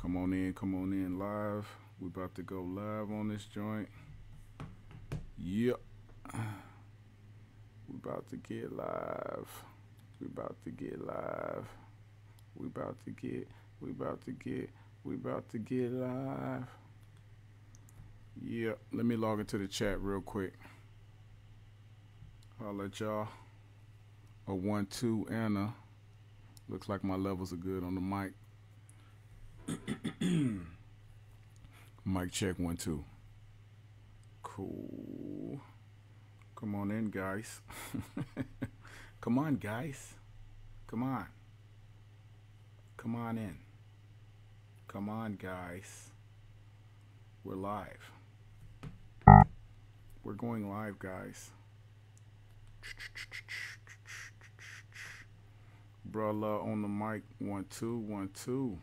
Come on in live. We about to go live on this joint. Yep. We about to get live. We about to get live. We about to get live. Yep. Let me log into the chat real quick. I'll let y'all. A 1-2 Anna. Looks like my levels are good on the mic. Mic check 1-2. Cool. Come on in, guys. Come on, guys. Come on. Come on in. Come on, guys. We're live. We're going live, guys. Bruh on the mic. 1-2, 1-2.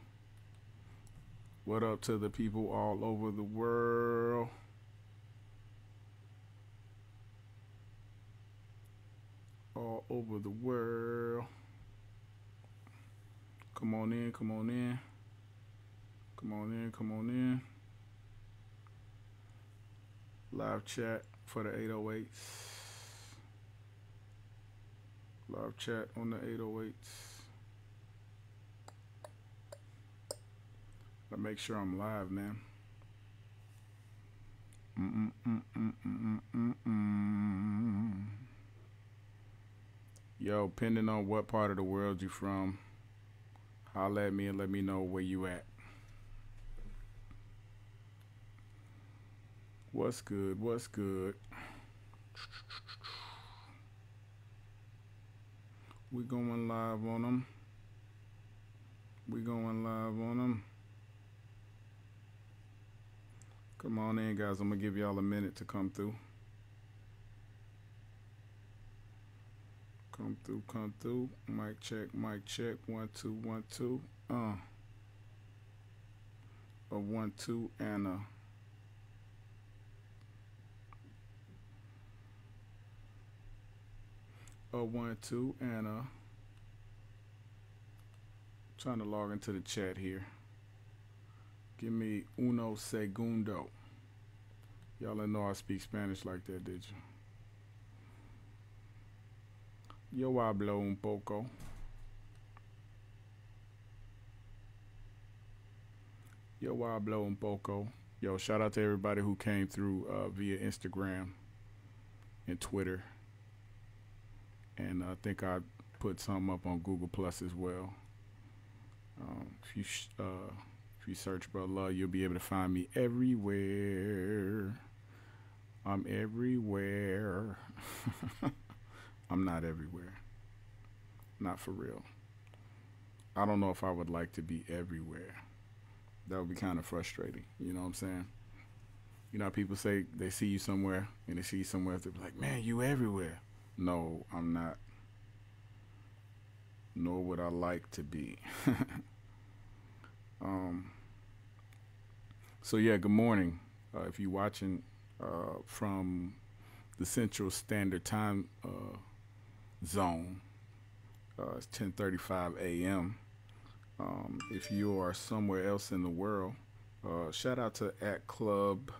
What up to the people all over the world? All over the world. Come on in, come on in. Come on in, come on in. Live chat for the 808s. Live chat on the 808s. Gotta make sure I'm live, man. Yo, depending on what part of the world you from, holla at me and let me know where you at. What's good? What's good? We going live on them. We going live on them. Come on in, guys. I'm gonna give y'all a minute to come through. Come through, come through. Mic check, 1 2 1 2. A 1-2 and a 1-2 and trying to log into the chat here. Give me uno segundo. Y'all didn't know I speak Spanish like that, did you? Yo hablo un poco. Yo hablo un poco. Yo, shout out to everybody who came through via Instagram and Twitter. And I think I put something up on Google Plus as well. If you search Bro Love, you'll be able to find me everywhere. I'm everywhere. I'm not everywhere. Not for real. I don't know if I would like to be everywhere. That would be kind of frustrating. You know what I'm saying? You know how people say they see you somewhere and they see you somewhere else, they're like, man, you everywhere. No, I'm not. Nor would I like to be. So yeah, good morning. If you're watching from the Central Standard Time zone, it's 10:35 a.m. If you are somewhere else in the world, shout out to @Club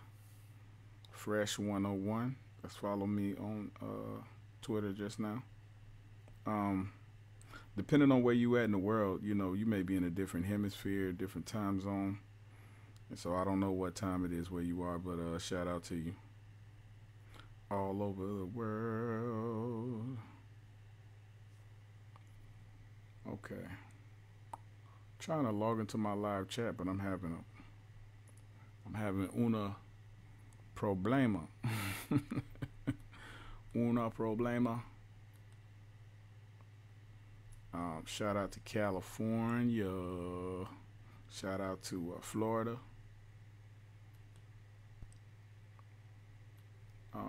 Fresh101. Let's follow me on Twitter just now. Depending on where you at in the world, you know, you may be in a different hemisphere, different time zone. And so I don't know what time it is where you are, but shout out to you. All over the world. Okay. Trying to log into my live chat, but I'm having una problema. Una problema. Shout out to California. Shout out to Florida.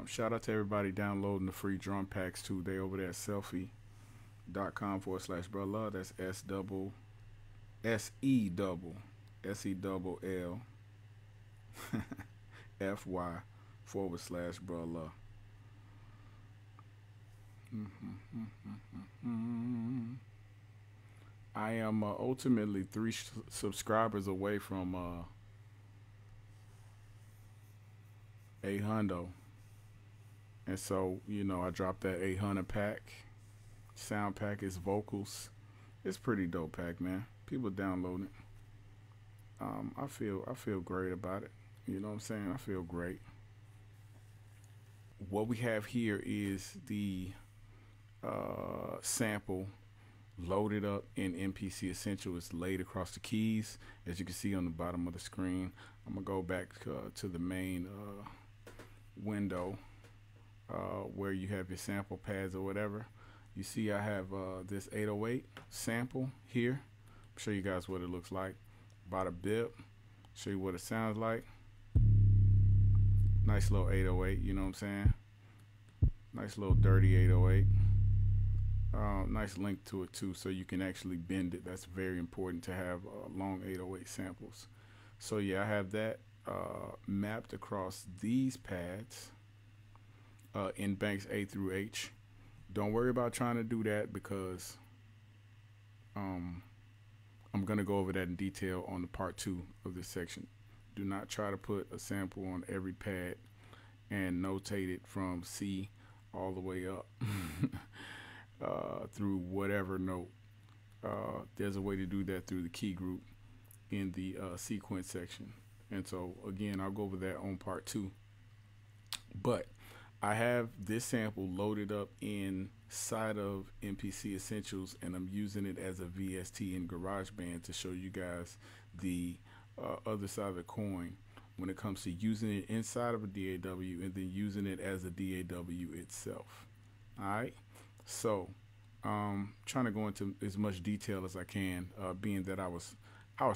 Shout out to everybody downloading the free drum packs today over there at selfie.com/brother. That's SELLFY/brother. I am ultimately three subscribers away from 800, and so I dropped that 800 pack. Sound pack is vocals. It's pretty dope pack, man. People downloading it. I feel great about it. You know what I'm saying? I feel great. What we have here is the sample loaded up in MPC Essentials. It's laid across the keys, as you can see on the bottom of the screen. I'm gonna go back to the main window where you have your sample pads or whatever. You see I have this 808 sample here. Show you guys what it looks like. About a bip. Show you what it sounds like. Nice little 808, you know what I'm saying? Nice little dirty 808. Nice link to it too, so you can actually bend it. That's very important to have long 808 samples. So yeah, I have that mapped across these pads in banks A through H. Don't worry about trying to do that because I'm gonna go over that in detail on the part 2 of this section. Do not try to put a sample on every pad and notate it from C all the way up through whatever note. There's a way to do that through the key group in the sequence section. And so again, I'll go over that on part 2. But I have this sample loaded up inside of MPC Essentials, and I'm using it as a VST in GarageBand to show you guys the other side of the coin when it comes to using it inside of a DAW and then using it as a DAW itself. Alright, so trying to go into as much detail as I can, being that I was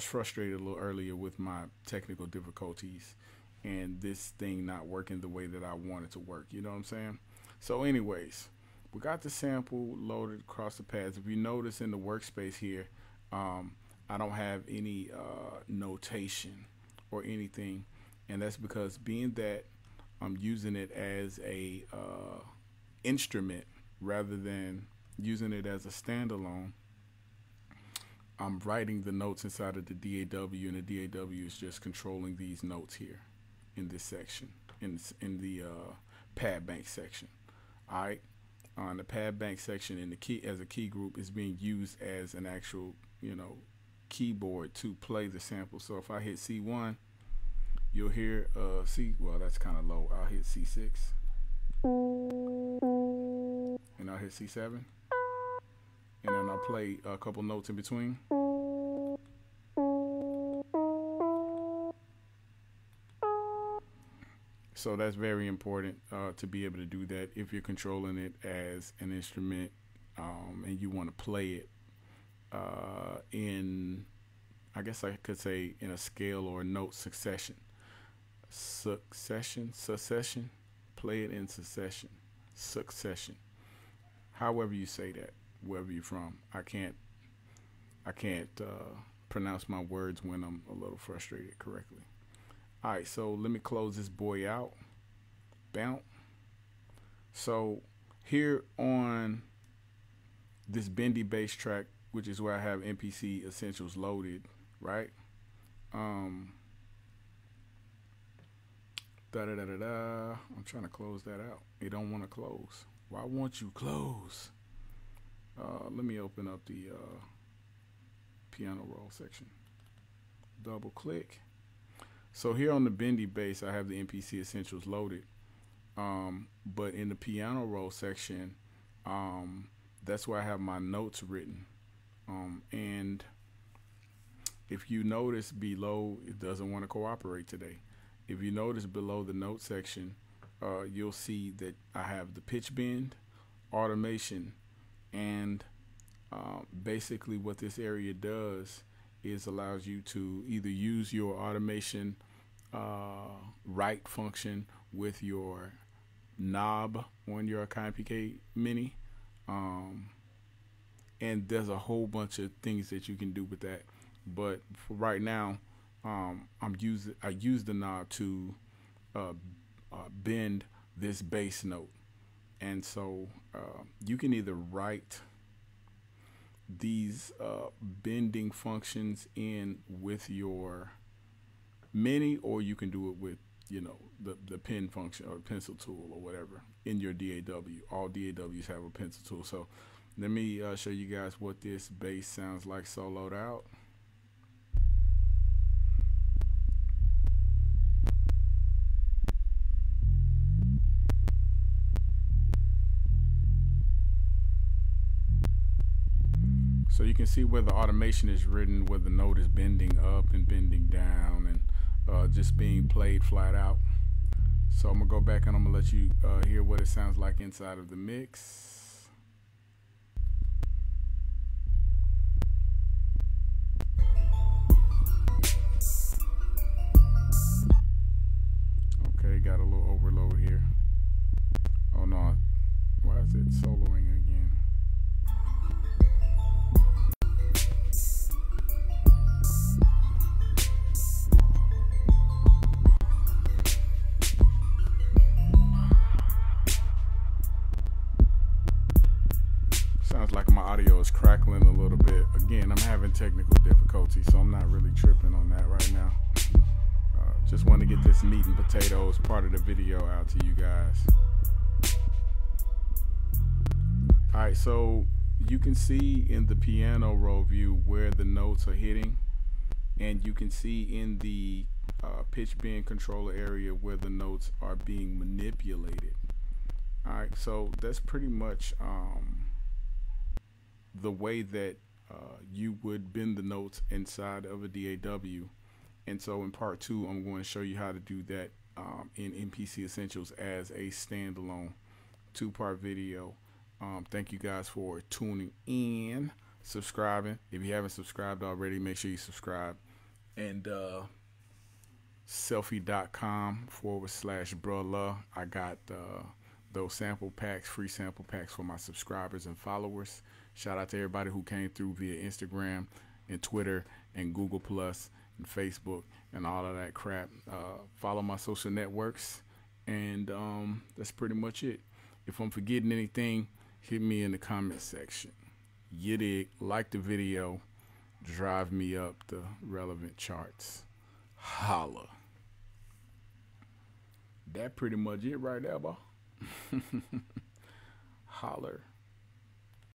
frustrated a little earlier with my technical difficulties and this thing not working the way that I want it to work. You know what I'm saying? So anyways, we got the sample loaded across the pads. If you notice in the workspace here, I don't have any notation or anything, and that's because being that I'm using it as a instrument rather than using it as a standalone, I'm writing the notes inside of the DAW, and the DAW is just controlling these notes here in this section, in the pad bank section. All right, on the pad bank section, in the key as a key group, is being used as an actual keyboard to play the sample. So if I hit C1, you'll hear C. Well, that's kind of low. I'll hit C6, and I'll hit C7, and then I'll play a couple notes in between. So that's very important to be able to do that if you're controlling it as an instrument and you want to play it in, I guess I could say, in a scale or a note succession. Succession, play it in succession. However you say that, wherever you're from. I can't pronounce my words when I'm a little frustrated correctly. All right, so let me close this boy out. Bounce. So here on this bendy bass track, which is where I have MPC Essentials loaded, right? I'm trying to close that out. It don't want to close. Why won't you close? Let me open up the piano roll section. Double click. So here on the bendy bass, I have the MPC Essentials loaded. But in the piano roll section, that's where I have my notes written. And if you notice below, it doesn't want to cooperate today. If you notice below the note section, you'll see that I have the pitch bend, automation, and basically what this area does is allows you to either use your automation write function with your knob on your Akai MPK Mini, and there's a whole bunch of things that you can do with that. But for right now, I use the knob to bend this bass note, and so you can either write these bending functions in with your mini, or you can do it with, you know, the pen function or pencil tool or whatever in your DAW. All DAWs have a pencil tool. So let me show you guys what this bass sounds like soloed out. So you can see where the automation is written, where the note is bending up and bending down, and just being played flat out. So I'm gonna go back and I'm gonna let you hear what it sounds like inside of the mix. Okay, got a little overload here. Oh no, why is it soloing again? Sounds like my audio is crackling a little bit. Again, I'm having technical difficulties, so I'm not really tripping on that right now. Just want to get this meat and potatoes part of the video out to you guys. Alright, so you can see in the piano roll view where the notes are hitting, and you can see in the pitch bend controller area where the notes are being manipulated. Alright, so that's pretty much the way that you would bend the notes inside of a DAW. And so in part 2, I'm going to show you how to do that in MPC Essentials as a standalone 2-part video. Thank you guys for tuning in, subscribing. If you haven't subscribed already, make sure you subscribe. And selfie.com/bruh. I got those sample packs, free sample packs for my subscribers and followers. Shout out to everybody who came through via Instagram and Twitter and Google Plus and Facebook and all of that crap. Follow my social networks, and that's pretty much it. If I'm forgetting anything, hit me in the comment section. You dig? Like the video, drive me up the relevant charts. Holla. That pretty much it right there, boy. Holler.